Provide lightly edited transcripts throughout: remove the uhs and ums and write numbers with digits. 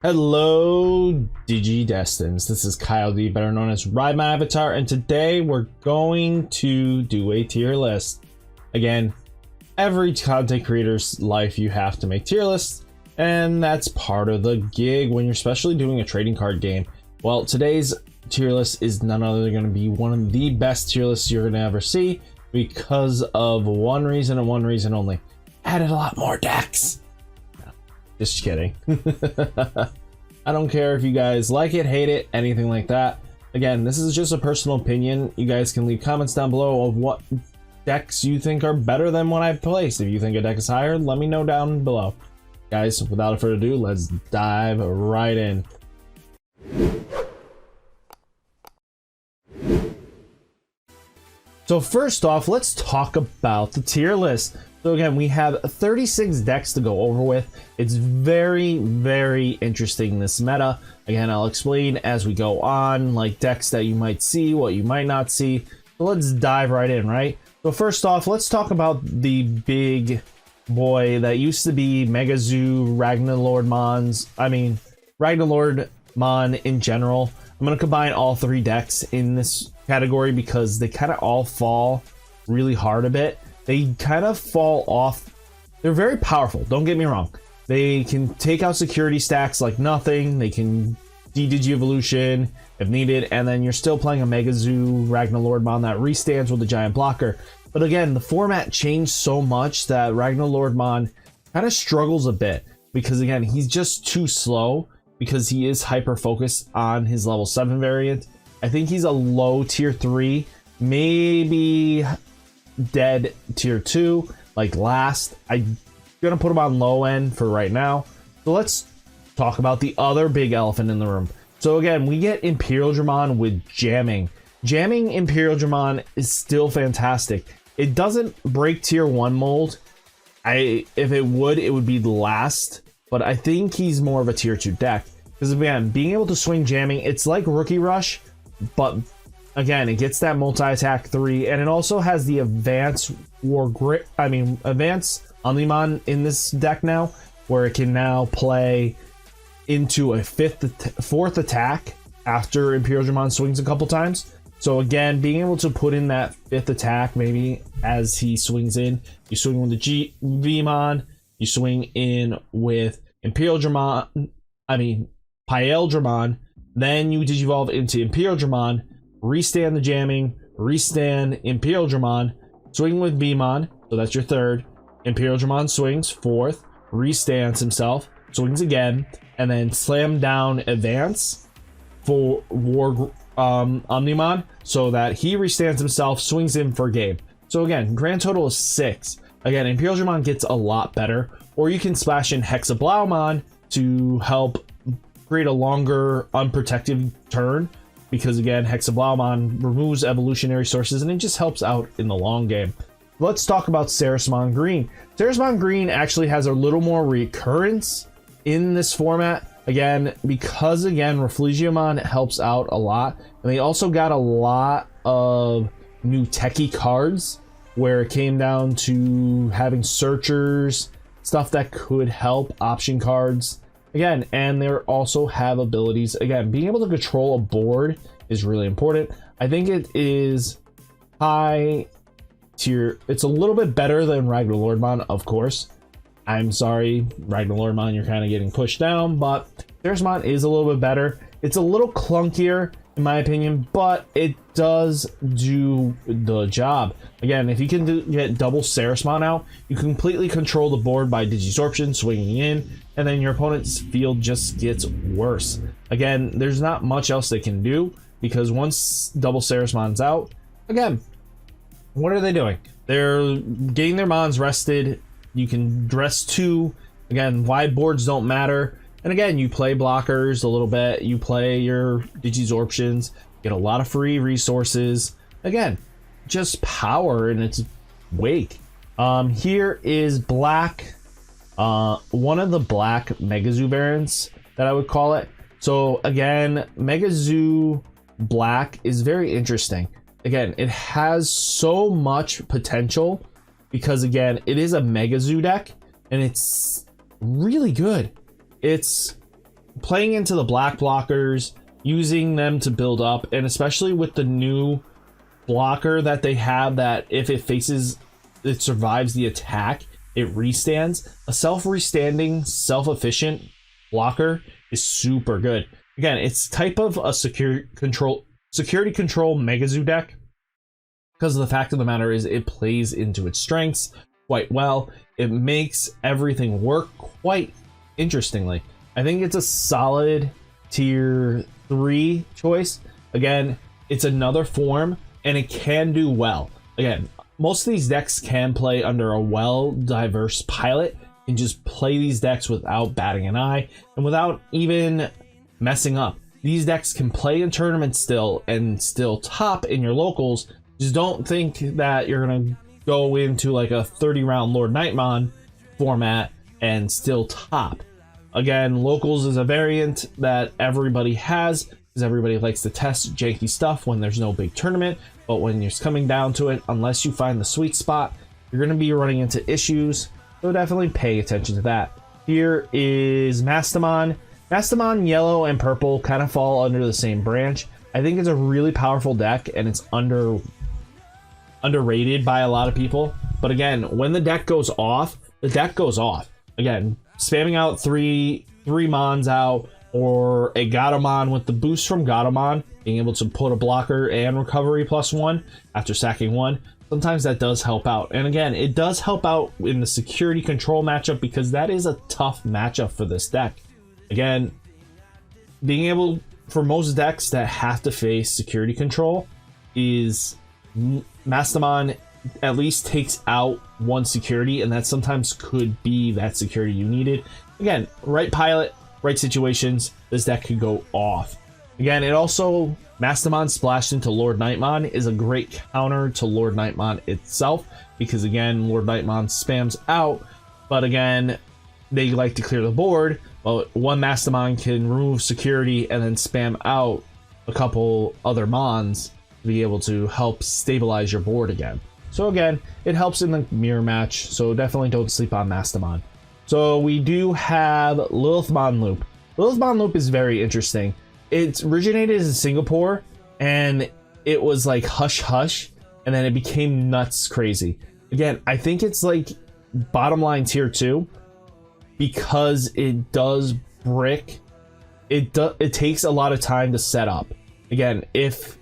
Hello, Digi-Destins. This is Kyle D, better known as Ridemyavatar, and today we're going to do a tier list. Again, every content creator's life you have to make tier lists, and that's part of the gig when you're especially doing a trading card game. Well, today's tier list is none other than going to be one of the best tier lists you're going to ever see because of one reason and one reason only. Added a lot more decks. Just kidding. I don't care if you guys like it, hate it, anything like that. Again, this is just a personal opinion. You guys can leave comments down below of what decks you think are better than what I've placed. If you think a deck is higher, let me know down below. Guys, without further ado, let's dive right in. So first off, let's talk about the tier list. So again, we have 36 decks to go over with. It's very, very interesting, this meta. Again, I'll explain as we go on, like decks that you might see, what you might not see. So let's dive right in, right? So first off, let's talk about the big boy that used to be Mega Zoo, Ragna Lordmon in general. I'm going to combine all three decks in this category because they kind of all fall really hard a bit. They kind of fall off. They're very powerful, don't get me wrong. They can take out security stacks like nothing. They can de-Digi-evolution if needed, and then you're still playing a Mega Zoo Ragna Lordmon that restands with a giant blocker. But again, the format changed so much that Ragna Lordmon kind of struggles a bit because again, he's just too slow because he is hyper focused on his level 7 variant. I think he's a low tier 3, maybe dead tier 2, like last. I'm gonna put him on low end for right now. So let's talk about the other big elephant in the room. So again, we get Imperialdramon with jamming. Jamming Imperialdramon is still fantastic. It doesn't break tier 1 mold. If it would be the last, but I think he's more of a tier 2 deck. Because again, being able to swing jamming, it's like Rookie Rush, but again, it gets that multi-attack 3, and it also has the advanced Omni in this deck now, where it can now play into a fourth attack after Imperialdramon swings a couple times. So again, being able to put in that 5th attack, maybe as he swings in, you swing with the Vmon, you swing in with Imperialdramon, then you digivolve into Imperialdramon, restand the jamming, restand Imperialdramon, swing with Vmon, so that's your 3rd. Imperialdramon swings 4th, restands himself, swings again, and then slam down advance for Omnimon, so that he restands himself, swings in for game. So again, grand total is 6. Again, Imperialdramon gets a lot better, or you can splash in ExaBlamon to help create a longer unprotected turn, because again, ExaBlamon removes evolutionary sources and it just helps out in the long game. Let's talk about Sarismon Green. Sarismon Green actually has a little more recurrence in this format. Again, because Reflexion helps out a lot. And they also got a lot of new techie cards where it came down to having searchers, stuff that could help option cards. Again, and they also have abilities. Again, being able to control a board is really important. I think it is high tier. It's a little bit better than Ragna Lordmon, of course. I'm sorry, Ragna Lordmon, you're kind of getting pushed down, but Sarismon is a little bit better. It's a little clunkier, in my opinion, but it does do the job. Again, if you can get double Sarismon out, you completely control the board by Digisorption, swinging in, and then your opponent's field just gets worse. Again, there's not much else they can do, because once double Sarismon's out, again, what are they doing? They're getting their mons rested. You can dress 2. Again, wide boards don't matter. And again, you play blockers a little bit. You play your Digisorptions, get a lot of free resources. Again, just power in its wake. Here is black. One of the black Mega Zoo variants that I would call it. So again, Mega Zoo Black is very interesting. Again, it has so much potential because again, it is a Mega Zoo deck and it's really good. It's playing into the black blockers, using them to build up, and especially with the new blocker that they have, that if it survives the attack, it restands. A self-restanding, self-efficient blocker is super good. Again, it's type of a security control Megazoo deck, because the fact of the matter is it plays into its strengths quite well. It makes everything work quite interestingly. I think it's a solid tier 3 choice. Again, it's another form and it can do well. Again, most of these decks can play under a well-diverse pilot and just play these decks without batting an eye and without even messing up. These decks can play in tournaments still and still top in your locals. Just don't think that you're going to go into like a 30-round LordKnightmon format and still top. Again, locals is a variant that everybody has because everybody likes to test janky stuff when there's no big tournament. But when you're coming down to it, unless you find the sweet spot, you're going to be running into issues. So definitely pay attention to that. Here is Mastermind. Mastermind yellow and purple kind of fall under the same branch. I think it's a really powerful deck and it's underrated by a lot of people. But again, when the deck goes off, the deck goes off. Again, spamming out three Mons out, or a Gatomon with the boost from Gatomon, being able to put a blocker and recovery +1 after sacking 1. Sometimes that does help out. And again, it does help out in the security control matchup because that is a tough matchup for this deck. Again, being able, for most decks that have to face security control, is Mastermind at least takes out one security, and that sometimes could be that security you needed. Again, right pilot, right situations, this deck could go off. Again, it also, Mastermind splashed into LordKnightmon is a great counter to LordKnightmon itself, because again, LordKnightmon spams out, but again, they like to clear the board. Well, one Mastermind can remove security and then spam out a couple other Mons to be able to help stabilize your board again. So again, it helps in the mirror match, so definitely don't sleep on Mastermind. So we do have Lilithmon Loop. Lilithmon Loop is very interesting. It originated in Singapore, and it was like hush hush, and then it became nuts crazy. Again, I think it's like bottom line tier 2, because it does brick. It takes a lot of time to set up. Again, if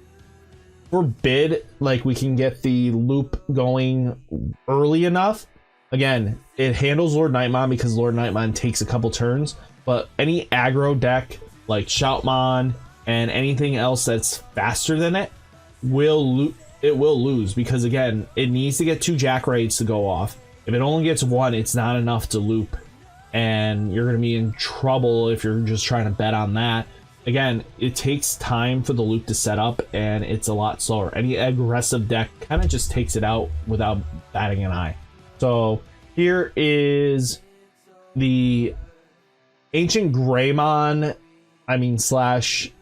forbid, like, we can get the loop going early enough. Again, it handles LordKnightmon because LordKnightmon takes a couple turns, but any aggro deck like Shoutmon and anything else that's faster than it will lose, because again, it needs to get 2 Jack Raids to go off. If it only gets 1, it's not enough to loop, and you're going to be in trouble if you're just trying to bet on that. Again, it takes time for the loop to set up, and it's a lot slower. Any aggressive deck kind of just takes it out without batting an eye. So here is the AncientGreymon, slash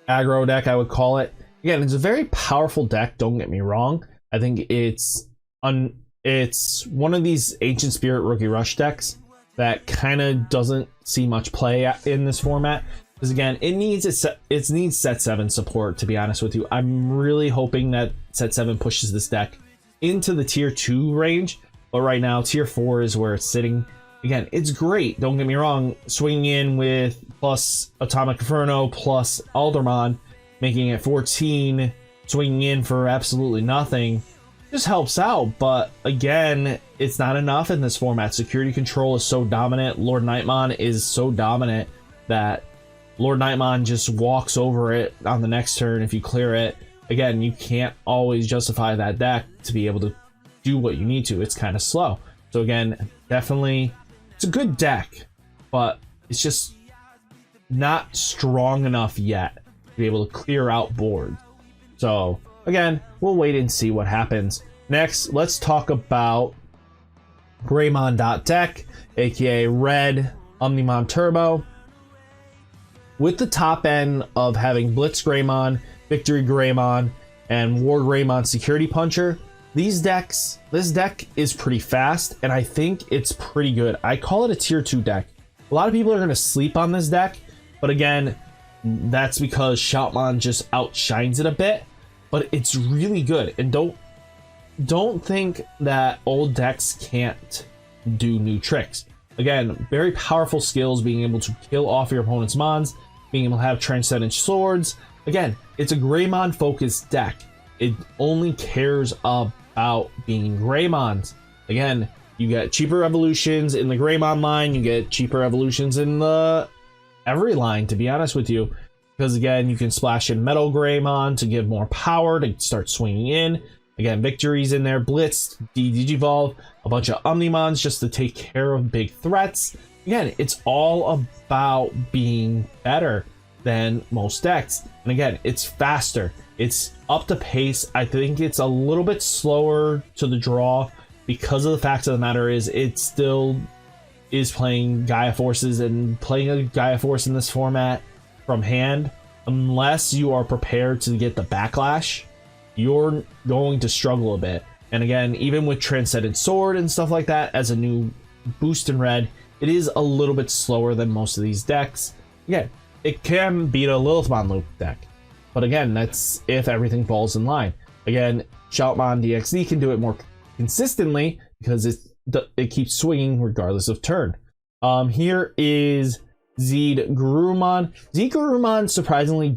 aggro deck, I would call it. Again, it's a very powerful deck, don't get me wrong. I think it's one of these Ancient Spirit Rookie Rush decks that kind of doesn't see much play in this format. Because again, it needs set 7 support, to be honest with you. I'm really hoping that set 7 pushes this deck into the tier 2 range, but right now tier 4 is where it's sitting. Again, it's great, don't get me wrong. Swinging in with plus Atomic Inferno plus Aldermon, making it 14, swinging in for absolutely nothing, just helps out. But again, it's not enough in this format. Security control is so dominant. LordKnightmon is so dominant that LordKnightmon just walks over it on the next turn if you clear it. Again, you can't always justify that deck to be able to do what you need to. It's kind of slow. So again, definitely, it's a good deck, but it's just not strong enough yet to be able to clear out boards. So again, we'll wait and see what happens. Next, let's talk about Greymon.deck, aka Red Omnimon Turbo. With the top end of having BlitzGreymon, VictoryGreymon, and WarGreymon Security Puncher, this deck is pretty fast, and I think it's pretty good. I call it a tier 2 deck. A lot of people are going to sleep on this deck, but again, that's because Shoutmon just outshines it a bit, but it's really good. And don't think that old decks can't do new tricks. Again, very powerful skills, being able to kill off your opponent's mons, being able to have Transcendent Swords. Again, it's a Greymon focused deck. It only cares about being Greymons. Again, you get cheaper evolutions in the Greymon line, you get cheaper evolutions in the every line, to be honest with you. Because again, you can splash in Metal Greymon to give more power to start swinging in. Again, victories in there, Blitz, Digivolve, a bunch of Omnimons just to take care of big threats. Again, it's all about being better than most decks. And again, it's faster. It's up to pace. I think it's a little bit slower to the draw because of the fact of the matter is it still is playing Gaia Forces, and playing a Gaia Force in this format from hand, unless you are prepared to get the backlash, you're going to struggle a bit. And again, even with Transcendent Sword and stuff like that as a new boost in red, it is a little bit slower than most of these decks. Again, it can beat a Lilithmon loop deck, but again, that's if everything falls in line. Again, Shoutmon DX can do it more consistently because it keeps swinging regardless of turn. Here is ZeedGarurumon. ZeedGarurumon surprisingly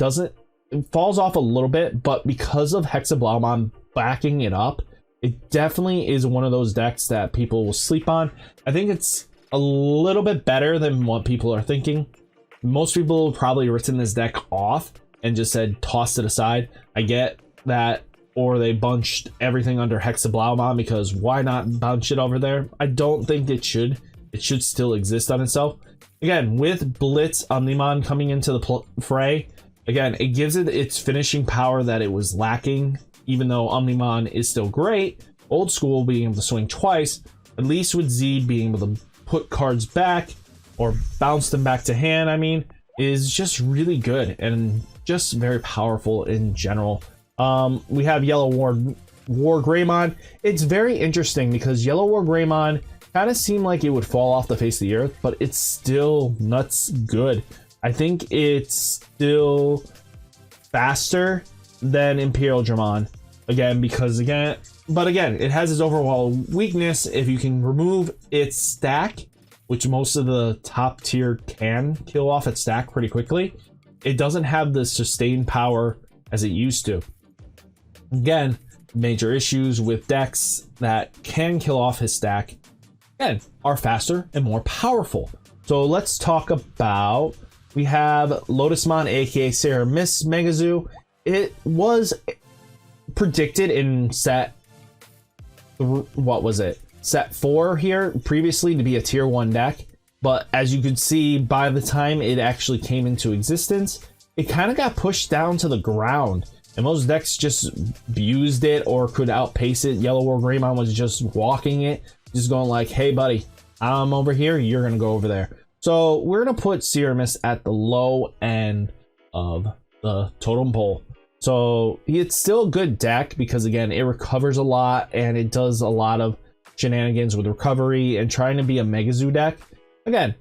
it falls off a little bit, but because of ExaBlamon backing it up, it definitely is one of those decks that people will sleep on. I think it's a little bit better than what people are thinking. Most people have probably written this deck off and just said toss it aside. I get that, or they bunched everything under ExaBlamon because why not bunch it over there? I don't think it should. It should still exist on itself. Again, with Blitz Omnimon coming into the fray, again, it gives it its finishing power that it was lacking. Even though Omnimon is still great, old school being able to swing twice, at least with Z being able to put cards back or bounce them back to hand, I mean, is just really good and just very powerful in general. We have Yellow WarGreymon. It's very interesting because Yellow WarGreymon kind of seemed like it would fall off the face of the earth, but it's still nuts good. I think it's still faster than Imperialdramon. Again, because but again, it has its overall weakness. If you can remove its stack, which most of the top tier can kill off its stack pretty quickly, it doesn't have the sustained power as it used to. Again, major issues with decks that can kill off his stack, again, are faster and more powerful. So let's talk about, we have Lotusmon, aka Sarah Miss Megazoo. It was predicted in set set 4 here previously to be a tier 1 deck, but as you could see, by the time it actually came into existence, it kind of got pushed down to the ground, and most decks just abused it or could outpace it. Yellow WarGreymon was just walking it, just going like, hey buddy, I'm over here, you're gonna go over there. So we're gonna put Seramis at the low end of the totem pole. So it's still a good deck because again, it recovers a lot and it does a lot of shenanigans with recovery and trying to be a Megazoo deck. Again,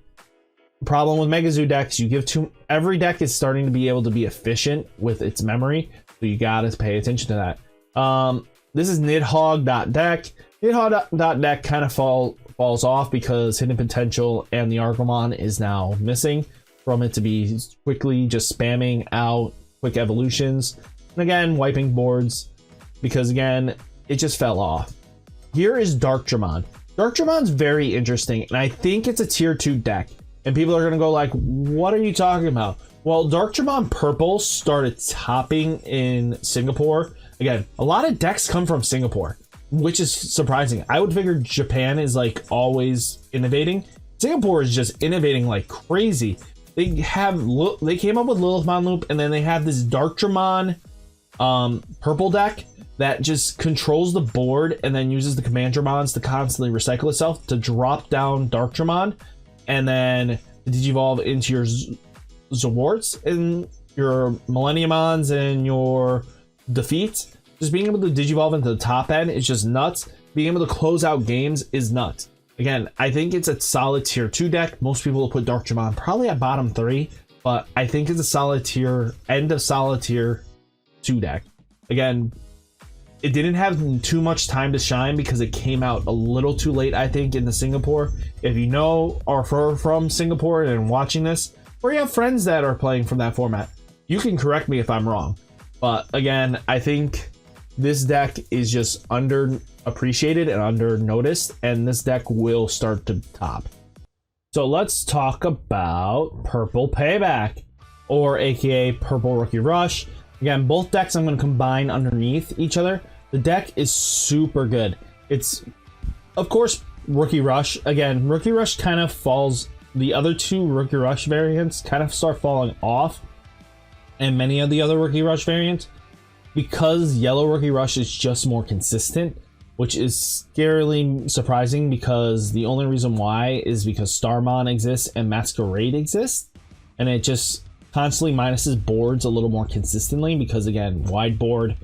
problem with Megazoo decks, you give every deck is starting to be able to be efficient with its memory, so you gotta pay attention to that. This is Nidhogg.deck. Nidhogg.deck kind of falls off because Hidden Potential and the Argomon is now missing from it to be quickly just spamming out quick evolutions, and again wiping boards because again it just fell off. Here is Darkdramon. Darkdramon's very interesting, and I think it's a tier 2 deck, and people are gonna go like, what are you talking about? Well, Darkdramon purple started topping in Singapore. Again, a lot of decks come from Singapore, which is surprising. I would figure Japan is like always innovating. Singapore is just innovating like crazy. They came up with Lilithmon Loop, and then they have this Darkdramon purple deck that just controls the board and then uses the Commandramons to constantly recycle itself to drop down Darkdramon and then digivolve into your Zwarts and your Millenniumons and your defeats. Just being able to digivolve into the top end is just nuts. Being able to close out games is nuts. Again, I think it's a solid tier 2 deck. Most people will put Darkdramon probably at bottom 3, but I think it's a solid tier, end of solid tier 2 deck. Again, it didn't have too much time to shine because it came out a little too late, I think, in the Singapore. If you know or are from Singapore and watching this, or you have friends that are playing from that format, you can correct me if I'm wrong. But again, I think this deck is just underappreciated and under noticed, and this deck will start to top. So let's talk about Purple Payback, or aka Purple Rookie Rush. Again, both decks I'm going to combine underneath each other. The deck is super good. It's, of course, Rookie Rush. Again, Rookie Rush kind of falls, the other two Rookie Rush variants kind of start falling off, and many of the other Rookie Rush variants, because Yellow Rookie Rush is just more consistent, which is scarily surprising because the only reason why is because Starmon exists and Masquerade exists, and it just constantly minuses boards a little more consistently because, again, wide board,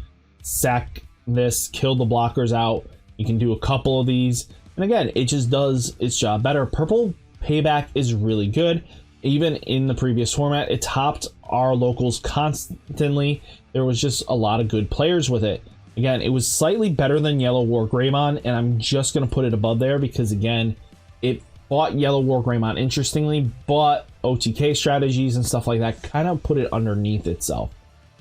sack this, kill the blockers out. You can do a couple of these, and again, it just does its job better. Purple Payback is really good. Even in the previous format, it topped our locals constantly. There was just a lot of good players with it. Again, it was slightly better than Yellow WarGreymon, and I'm just going to put it above there because, again, it fought Yellow WarGreymon interestingly, but OTK strategies and stuff like that kind of put it underneath itself.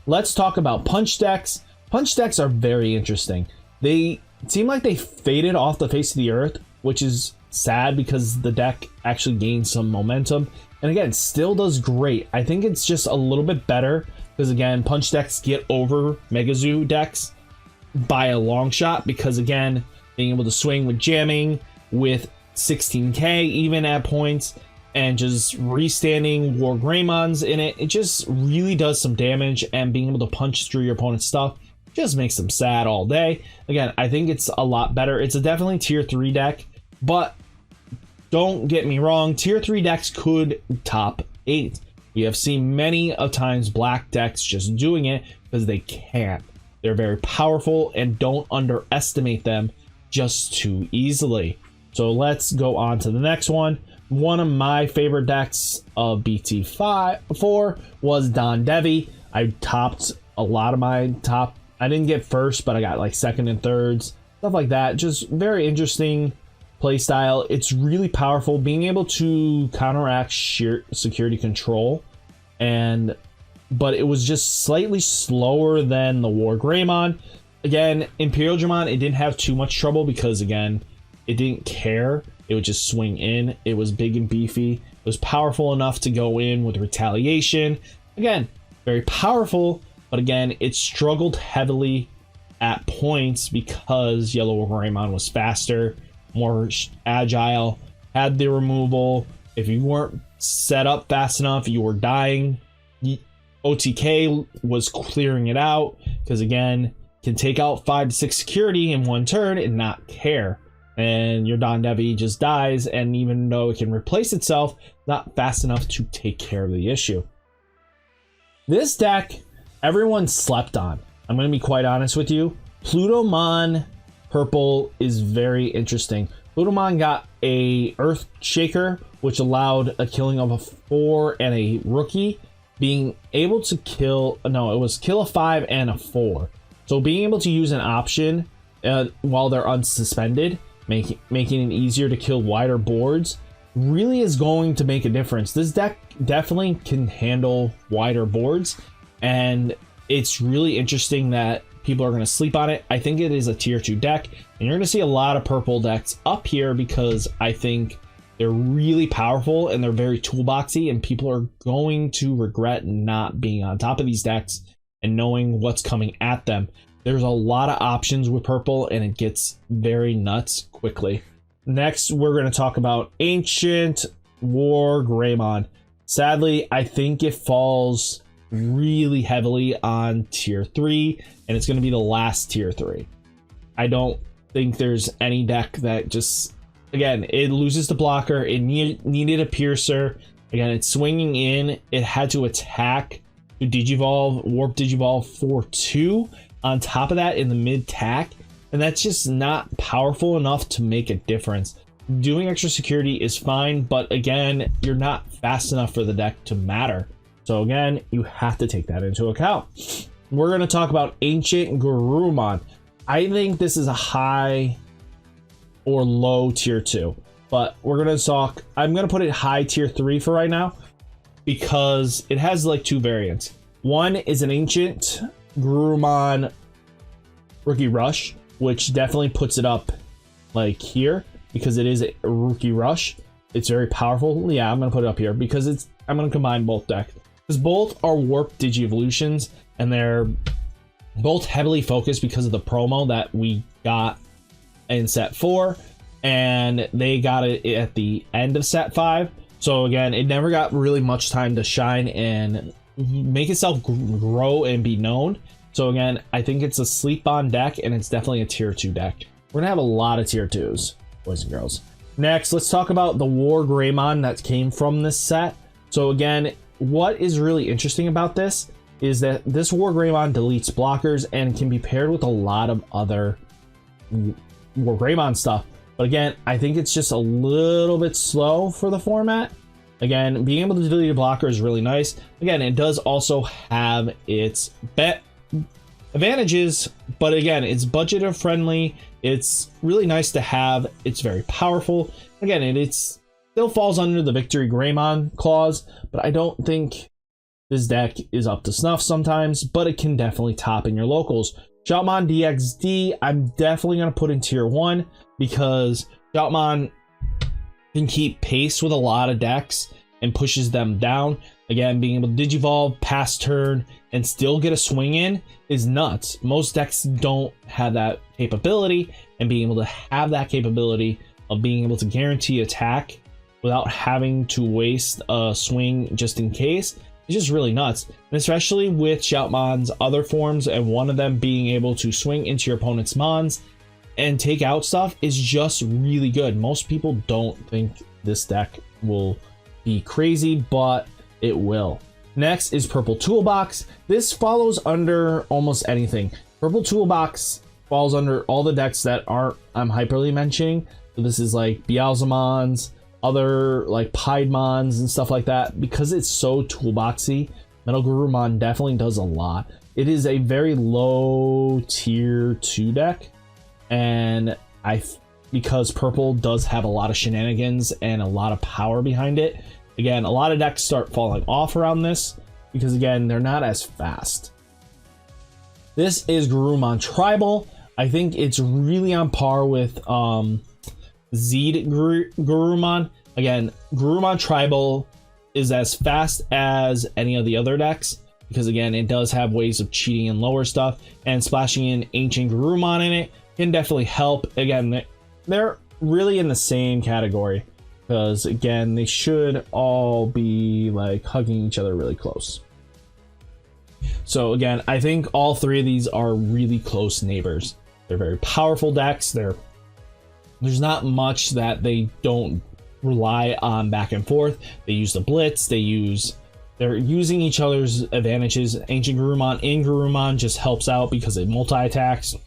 Let's talk about punch decks. Punch decks are very interesting. They seem like they faded off the face of the earth, which is sad because the deck actually gained some momentum. And again, still does great. I think it's just a little bit better because, again, punch decks get over Megazoo decks by a long shot because, again, being able to swing with jamming, with 16k even at points, and just restanding WarGreymons in it, it just really does some damage, and being able to punch through your opponent's stuff just makes them sad all day. Again, I think it's a lot better. It's a definitely tier 3 deck, but don't get me wrong, tier 3 decks could top 8. We have seen many of times black decks just doing it because they can't. They're very powerful, and don't underestimate them just too easily. So let's go on to the next one. One of my favorite decks of BT-4 was DonDevi. I topped a lot of my top. I didn't get first, but I got like second and thirds, stuff like that. Just very interesting play style. It's really powerful, being able to counteract sheer security control, but it was just slightly slower than the WarGreymon. Again, Imperialdramon, it didn't have too much trouble because, again, it didn't care. It would just swing in. It was big and beefy. It was powerful enough to go in with retaliation. Again, very powerful, but again, it struggled heavily at points because Yellow WarGreymon was faster, more agile, had the removal. If you weren't set up fast enough, you were dying. OTK was clearing it out because, again, can take out 5 to 6 security in one turn and not care. And your DonDevi just dies, and even though it can replace itself, not fast enough to take care of the issue. This deck, everyone slept on. I'm going to be quite honest with you. Plutomon purple is very interesting. Plutomon got a Earth Shaker, which allowed a killing of a 4 and a rookie, being able to kill, no, it was kill a 5 and a 4. So being able to use an option while they're unsuspended, making it easier to kill wider boards, really is going to make a difference. This deck definitely can handle wider boards, and it's really interesting that people are going to sleep on it. I think it is a tier 2 deck, and you're going to see a lot of purple decks up here because I think they're really powerful and they're very toolboxy, and people are going to regret not being on top of these decks and knowing what's coming at them. There's a lot of options with purple, and it gets very nuts quickly. Next, we're going to talk about Ancient WarGreymon. Sadly, I think it falls really heavily on tier 3, and it's going to be the last tier 3. I don't think there's any deck that just, again, it loses the blocker. It needed a piercer. Again, it's swinging in. It had to attack to Digivolve, Warp Digivolve 4-2 on top of that in the mid-tack, and that's just not powerful enough to make a difference. doing extra security is fine, but again, you're not fast enough for the deck to matter. So again, you have to take that into account. We're going to talk about AncientGarurumon. I think this is a high or low tier 2, but we're going to talk, I'm going to put it high tier 3 for right now because it has like two variants. One is an AncientGarurumon Rookie Rush, which definitely puts it up like here because it is a Rookie Rush. It's very powerful. Yeah, I'm going to put it up here because I'm going to combine both decks. Because both are warped Digi-Evolutions, and they're both heavily focused because of the promo that we got in set 4, and they got it at the end of set 5. So again, it never got really much time to shine and make itself grow and be known. So again, I think it's a sleep on deck, and it's definitely a tier 2 deck. We're gonna have a lot of tier 2s, boys and girls. Next, let's talk about the WarGreymon that came from this set. So again, what is really interesting about this is that this WarGreymon deletes blockers and can be paired with a lot of other WarGreymon stuff. But again, I think it's just a little bit slow for the format. Again, being able to delete a blocker is really nice. Again, it does also have its advantages, but again, it's budget friendly. It's really nice to have. It's very powerful. Again, it's still falls under the Victory Greymon clause, but I don't think this deck is up to snuff sometimes, but it can definitely top in your locals. Shoutmon DX I'm definitely going to put in tier 1 because Shoutmon can keep pace with a lot of decks and pushes them down. Again, being able to Digivolve, pass turn, and still get a swing in is nuts. Most decks don't have that capability, and being able to have that capability of being able to guarantee attack without having to waste a swing just in case is just really nuts. And especially with Shoutmon's other forms, and one of them being able to swing into your opponent's mons and take out stuff is just really good. Most people don't think this deck will be crazy, but it will. Next is Purple Toolbox. This follows under almost anything. Purple Toolbox falls under all the decks that I'm hyperly mentioning. So this is like Beelzemons, other like Piedmons and stuff like that. Because it's so toolboxy, MetalGarurumon definitely does a lot. It is a very low tier 2 deck, and because purple does have a lot of shenanigans and a lot of power behind it, again, a lot of decks start falling off around this because again, they're not as fast. This is Garurumon Tribal. I think it's really on par with ZeedGarurumon. Again, Garurumon Tribal is as fast as any of the other decks because again, it does have ways of cheating and lower stuff, and splashing in AncientGarurumon in it can definitely help. Again, they're really in the same category because again, they should all be like hugging each other really close. So again, I think all three of these are really close neighbors. They're very powerful decks. There's not much that they don't rely on back and forth. They use the blitz, they're using each other's advantages. AncientGarurumon and Garurumon just helps out because it multi-attacks a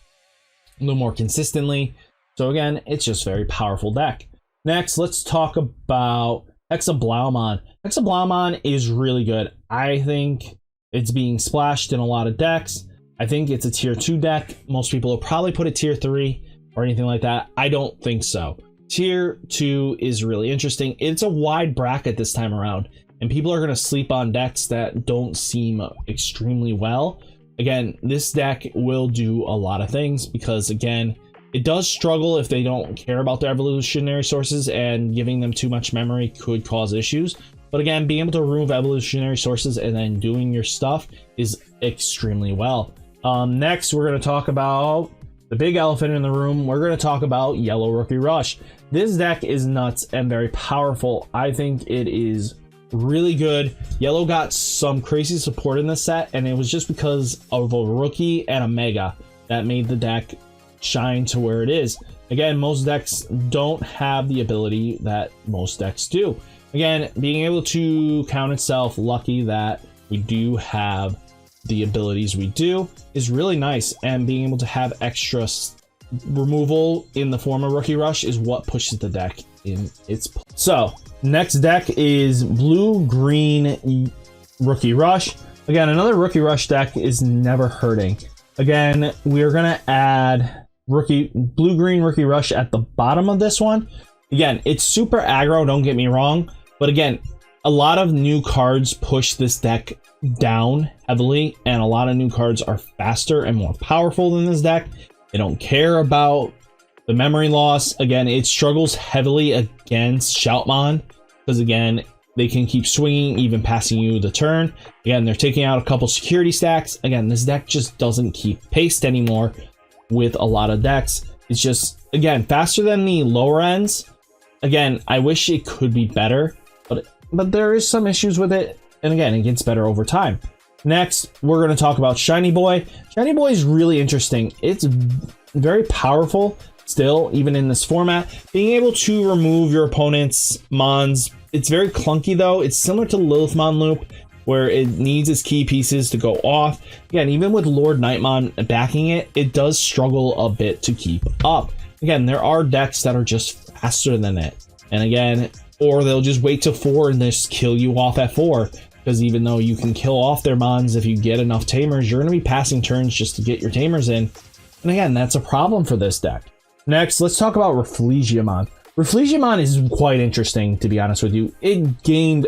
little more consistently. So again, it's just a very powerful deck. Next, let's talk about ExaBlamon. ExaBlamon is really good. I think it's being splashed in a lot of decks. I think it's a tier 2 deck. Most people will probably put it tier 3 or anything like that. I don't think so. Tier 2 is really interesting. It's a wide bracket this time around, and people are going to sleep on decks that don't seem extremely well. Again, this deck will do a lot of things because again, it does struggle if they don't care about their evolutionary sources, and giving them too much memory could cause issues. But again, being able to remove evolutionary sources and then doing your stuff is extremely well. Next, we're going to talk about the big elephant in the room. We're going to talk about Yellow Rookie Rush. This deck is nuts and very powerful. I think it is really good. Yellow got some crazy support in this set, and it was just because of a rookie and a mega that made the deck shine to where it is. Again, most decks don't have the ability that most decks do. Again, being able to count itself lucky that we do have the abilities we do is really nice, and being able to have extra removal in the form of Rookie Rush is what pushes the deck in its place. So next deck is blue-green Rookie Rush. Again, another Rookie Rush deck is never hurting. Again, we're gonna add blue-green Rookie Rush at the bottom of this one. Again, it's super aggro, don't get me wrong, but again, a lot of new cards push this deck down heavily, and a lot of new cards are faster and more powerful than this deck. They don't care about the memory loss. Again, it struggles heavily against Shoutmon because again, they can keep swinging, even passing you the turn. Again, they're taking out a couple security stacks. Again, this deck just doesn't keep pace anymore with a lot of decks. It's just, again, faster than the lower ends. Again, I wish it could be better, but there is some issues with it. And again, it gets better over time. Next, we're going to talk about Shiny Boy. Shiny Boy is really interesting. It's very powerful still, even in this format. Being able to remove your opponent's mons. It's very clunky though. It's similar to Lilithmon loop, where it needs its key pieces to go off. Again, even with LordKnightmon backing it, it does struggle a bit to keep up. Again, there are decks that are just faster than it. And again, or they'll just wait till 4 and just kill you off at 4. Because even though you can kill off their mons if you get enough tamers, you're going to be passing turns just to get your tamers in. And again, that's a problem for this deck. Next, let's talk about Reflexiamon. Reflexiamon is quite interesting, to be honest with you. It gained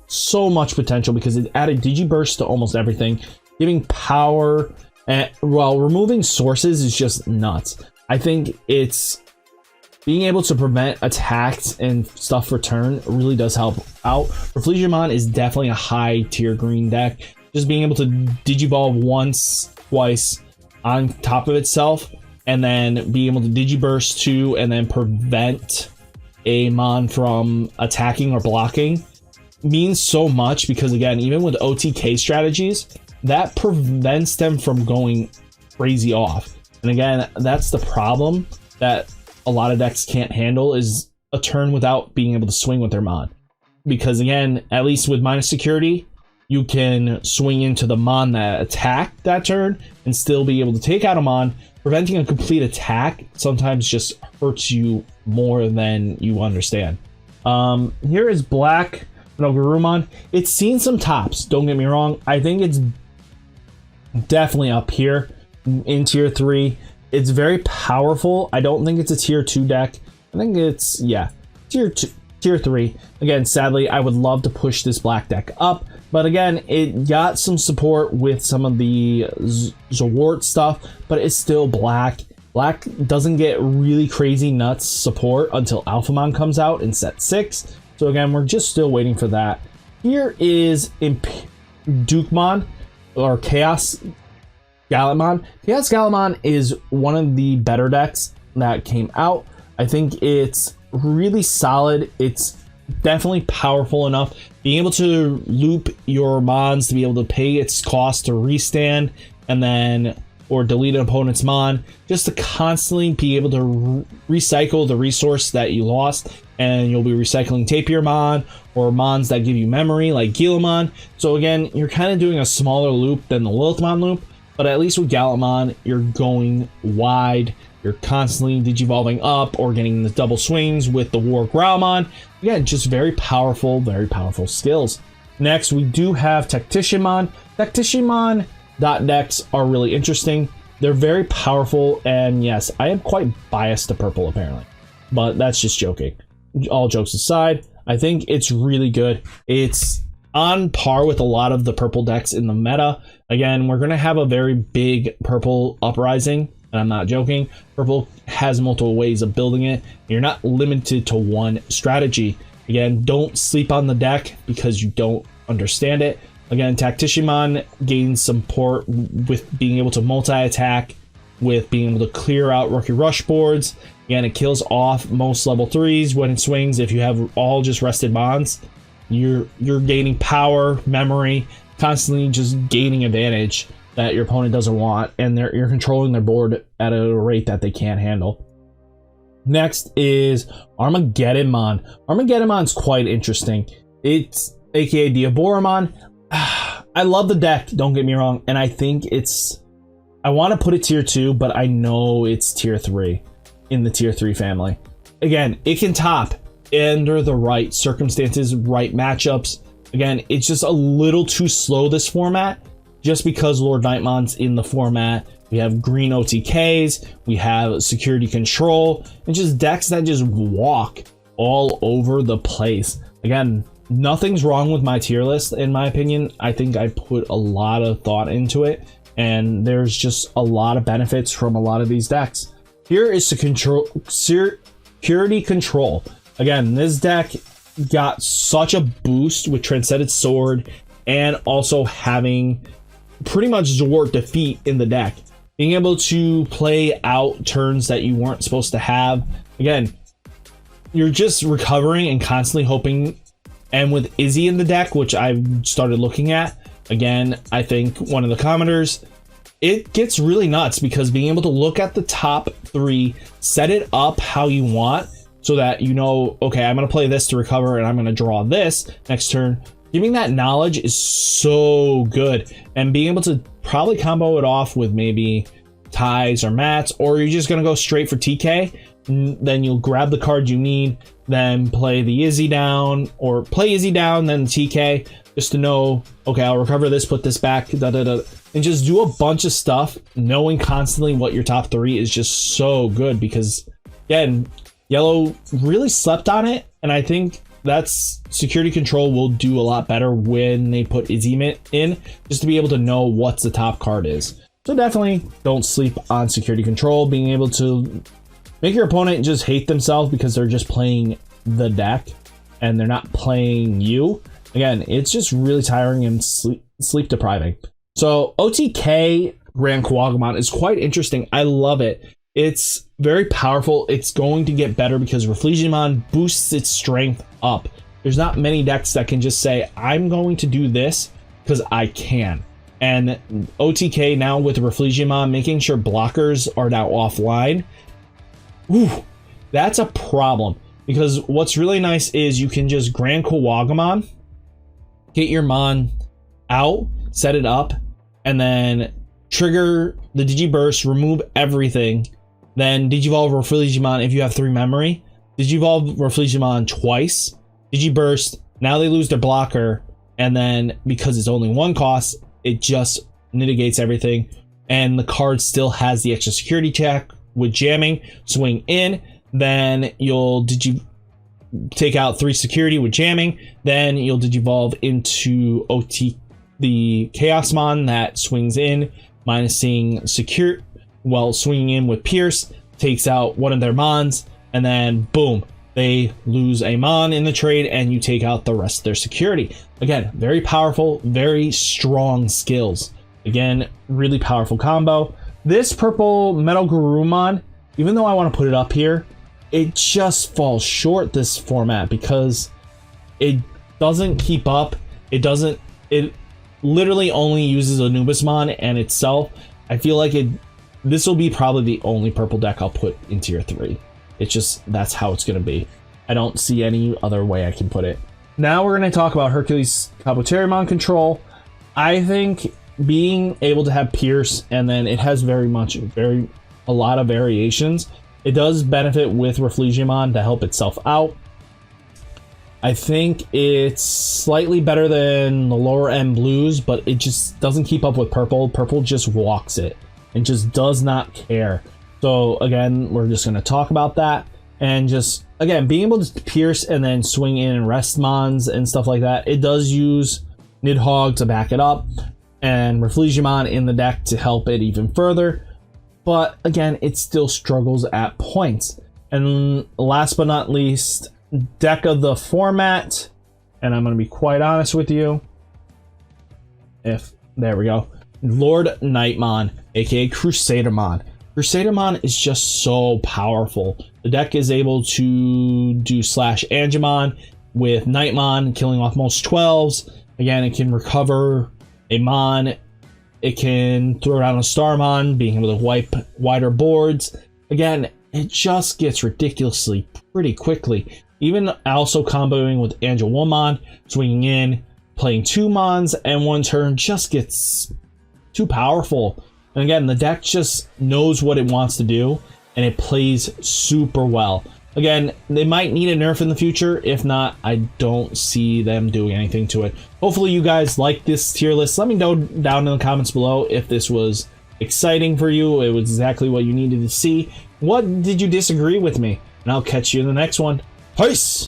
so much potential because it added Digiburst to almost everything, giving power, and while removing sources is just nuts. I think it's being able to prevent attacks and stuff for turn really does help out. Reflexiamon is definitely a high tier green deck. Just being able to Digivolve once, twice on top of itself, and then being able to Digiburst too, and then prevent a mon from attacking or blocking means so much because again, even with OTK strategies, that prevents them from going crazy off. And again, that's the problem that a lot of decks can't handle, is a turn without being able to swing with their mon. Because again, at least with minus security, you can swing into the mon that attacked that turn and still be able to take out a mon. Preventing a complete attack sometimes just hurts you more than you understand. Here is Black Garurumon. It's seen some tops, don't get me wrong. I think it's definitely up here in tier 3. It's very powerful. I don't think it's a tier 2 deck. I think it's, yeah, tier 3. Again, sadly, I would love to push this black deck up, but again, it got some support with some of the Zawart stuff, but it's still black. Black doesn't get really crazy nuts support until Alphamon comes out in set 6. So again, we're just still waiting for that. Here is Dukemon, or Chaos Gallantmon. Chaos Gallantmon is one of the better decks that came out. I think it's really solid. It's definitely powerful enough. Being able to loop your mons to be able to pay its cost to restand and then or delete an opponent's mon, just to constantly be able to recycle the resource that you lost, and you'll be recycling Tapirmon or mons that give you memory like Guillemon. So again, you're kind of doing a smaller loop than the Lilithmon loop, but at least with Gallantmon, you're going wide. You're constantly digivolving up or getting the double swings with the WarGreymon. Again, just very powerful skills. Next, we do have Tacticianmon. Tacticianmon decks are really interesting. They're very powerful, and yes, I am quite biased to purple apparently, but that's just joking. All jokes aside, I think it's really good. It's on par with a lot of the purple decks in the meta. Again, we're going to have a very big purple uprising, and I'm not joking. Purple has multiple ways of building it. You're not limited to one strategy. Again, don't sleep on the deck because you don't understand it. Again, Tacticianmon gains support with being able to multi-attack, with being able to clear out Rookie Rush boards. Again, it kills off most level 3s when it swings. If you have all just rested mons, you're gaining power, memory, constantly just gaining advantage that your opponent doesn't want, and you're controlling their board at a rate that they can't handle. Next is Armageddonmon. Armageddonmon's quite interesting. It's aka Diaboromon. I love the deck, don't get me wrong, and I think it's I want to put it tier 2, but I know it's tier 3 in the tier 3 family. Again, it can top under the right circumstances, right matchups. Again, it's just a little too slow this format, just because LordKnightmon's in the format. We have green OTKs, we have security control, and just decks that just walk all over the place. Again, nothing's wrong with my tier list, in my opinion. I think I put a lot of thought into it, and there's just a lot of benefits from a lot of these decks. Here is security control. Again, this deck got such a boost with Transcended Sword and also having pretty much Zord defeat in the deck. Being able to play out turns that you weren't supposed to have. Again, you're just recovering and constantly hoping. And with Izzy in the deck, which I've started looking at, again, I think one of the commenters, it gets really nuts because being able to look at the top 3, set it up how you want so that you know, okay, I'm going to play this to recover and I'm going to draw this next turn. Giving that knowledge is so good, and being able to probably combo it off with maybe ties or mats, or you're just going to go straight for TK, then you'll grab the card you need, then play the Izzy down, or play Izzy down, then TK, just to know, okay, I'll recover this, put this back, and just do a bunch of stuff. Knowing constantly what your top 3 is just so good, because again, Yellow really slept on it, and I think that's security control will do a lot better when they put Izzy in, just to be able to know what the top card is. So definitely don't sleep on security control, being able to make your opponent just hate themselves because they're just playing the deck and they're not playing you. Again, it's just really tiring and sleep depriving. So OTK Grand Quagamon is quite interesting. I love it. It's very powerful. It's going to get better because Reflexiamon boosts its strength up. There's not many decks that can just say, I'm going to do this because I can. And OTK now with Reflexiamon making sure blockers are now offline. Ooh, that's a problem. Because what's really nice is you can just Grand Quagamon, get your Mon out, set it up, and then trigger the Digiburst, remove everything. Then Digivolve Reflexiamon if you have 3 memory. Digivolve Reflexiamon twice. Digiburst, now they lose their blocker. And then because it's only 1 cost, it just mitigates everything. And the card still has the extra security check with jamming. Swing in. Then you'll take out 3 security with jamming. Then you'll Digivolve into OT, the Chaosmon that swings in, minusing secure. Well, swinging in with Pierce, takes out one of their Mons, and then boom, they lose a Mon in the trade, and you take out the rest of their security. Again, very powerful, very strong skills. Again, really powerful combo. This purple MetalGarurumon, even though I want to put it up here, it just falls short this format because it doesn't keep up. It literally only uses Anubismon and itself. I feel like this will be probably the only purple deck I'll put in tier 3. It's just, that's how it's going to be. I don't see any other way I can put it. Now we're going to talk about Hercules Kabuterimon control. I think being able to have Pierce, and then it has a lot of variations. It does benefit with Reflexiamon to help itself out. I think it's slightly better than the lower end blues, but it just doesn't keep up with purple. Purple just walks it and just does not care. So again, we're just going to talk about that, and just again being able to pierce and then swing in and rest mons and stuff like that. It does use Nidhogg to back it up and Reflexiamon in the deck to help it even further, but again, it still struggles at points. And last but not least, deck of the format, and I'm going to be quite honest with you, there we go, LordKnightmon, aka Crusadermon. Crusadermon is just so powerful. The deck is able to do /Angemon with Knightmon, killing off most 12s. Again, it can recover a Mon. It can throw down a Starmon, being able to wipe wider boards. Again, it just gets ridiculously pretty quickly. Even also comboing with Angelwomon, swinging in, playing 2 Mons, and 1 turn just gets too powerful. And again, the deck just knows what it wants to do, and it plays super well. Again, they might need a nerf in the future. If not, I don't see them doing anything to it. Hopefully you guys like this tier list. Let me know down in the comments below if this was exciting for you. It was exactly what you needed to see. What did you disagree with me? And I'll catch you in the next one. Peace!